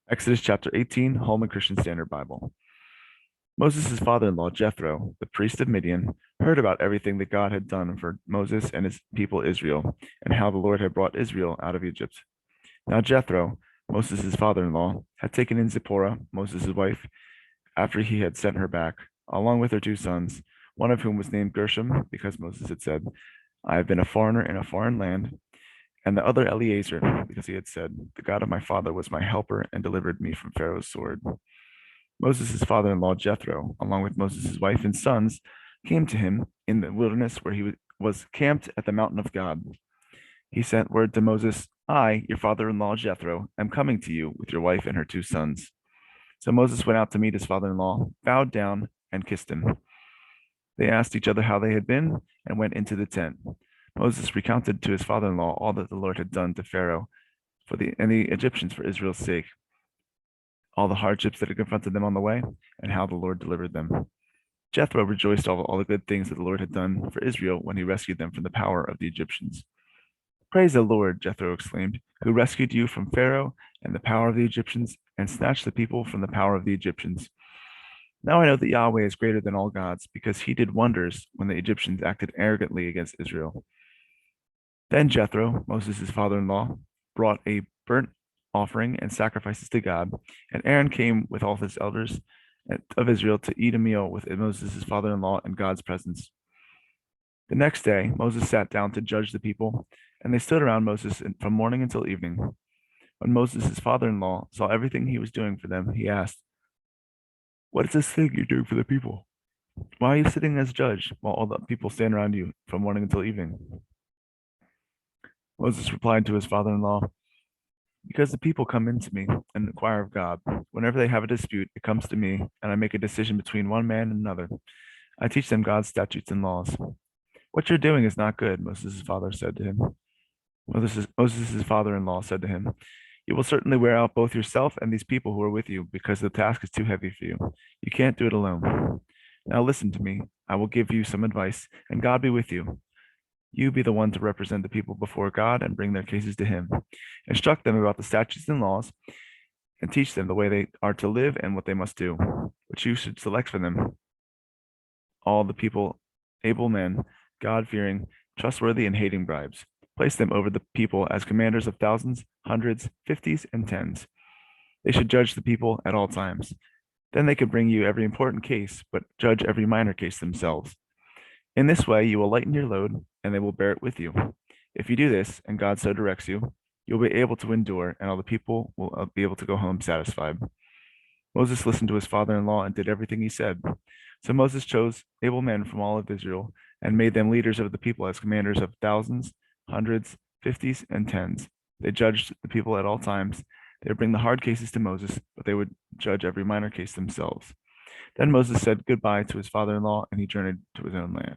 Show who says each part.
Speaker 1: Exodus chapter 18, Holman Christian Standard Bible. Moses' father-in-law, Jethro, the priest of Midian, heard about everything that God had done for Moses and his people Israel, and how the Lord had brought Israel out of Egypt. Now Jethro, Moses' father-in-law, had taken in Zipporah, Moses' wife, after he had sent her back, along with her two sons, one of whom was named Gershom, because Moses had said, I have been a foreigner in a foreign land, and the other Eleazar, because he had said, the God of my father was my helper and delivered me from Pharaoh's sword. Moses' father-in-law Jethro, along with Moses' wife and sons, came to him in the wilderness where he was camped at the mountain of God. He sent word to Moses, I, your father-in-law Jethro, am coming to you with your wife and her two sons. So Moses went out to meet his father-in-law, bowed down, and kissed him. They asked each other how they had been and went into the tent. Moses recounted to his father-in-law all that the Lord had done to Pharaoh and the Egyptians for Israel's sake, all the hardships that had confronted them on the way, and how the Lord delivered them. Jethro rejoiced over all the good things that the Lord had done for Israel when he rescued them from the power of the Egyptians. Praise the Lord, Jethro exclaimed, who rescued you from Pharaoh and the power of the Egyptians and snatched the people from the power of the Egyptians. Now I know that Yahweh is greater than all gods, because he did wonders when the Egyptians acted arrogantly against Israel. Then Jethro, Moses' father-in-law, brought a burnt offering and sacrifices to God, and Aaron came with all his elders of Israel to eat a meal with Moses' father-in-law in God's presence. The next day, Moses sat down to judge the people, and they stood around Moses from morning until evening. When Moses' father-in-law saw everything he was doing for them, he asked, what is this thing you're doing for the people? Why are you sitting as judge while all the people stand around you from morning until evening? Moses replied to his father-in-law, because the people come in to me and inquire of God. Whenever they have a dispute, it comes to me, and I make a decision between one man and another. I teach them God's statutes and laws. What you're doing is not good, Moses' father said to him. Moses' father-in-law said to him, you will certainly wear out both yourself and these people who are with you, because the task is too heavy for you. You can't do it alone. Now listen to me. I will give you some advice, and God be with you. You be the one to represent the people before God and bring their cases to him. Instruct them about the statutes and laws, and teach them the way they are to live and what they must do, which you should select for them. All the people, able men, God-fearing, trustworthy, and hating bribes. Place them over the people as commanders of thousands, hundreds, fifties, and tens. They should judge the people at all times. Then they could bring you every important case, but judge every minor case themselves. In this way, you will lighten your load, and they will bear it with you. If you do this, and God so directs you, you'll be able to endure, and all the people will be able to go home satisfied. Moses listened to his father-in-law and did everything he said. So Moses chose able men from all of Israel and made them leaders of the people as commanders of thousands, hundreds, fifties, and tens. They judged the people at all times. They would bring the hard cases to Moses, but they would judge every minor case themselves. Then Moses said goodbye to his father-in-law, and he journeyed to his own land.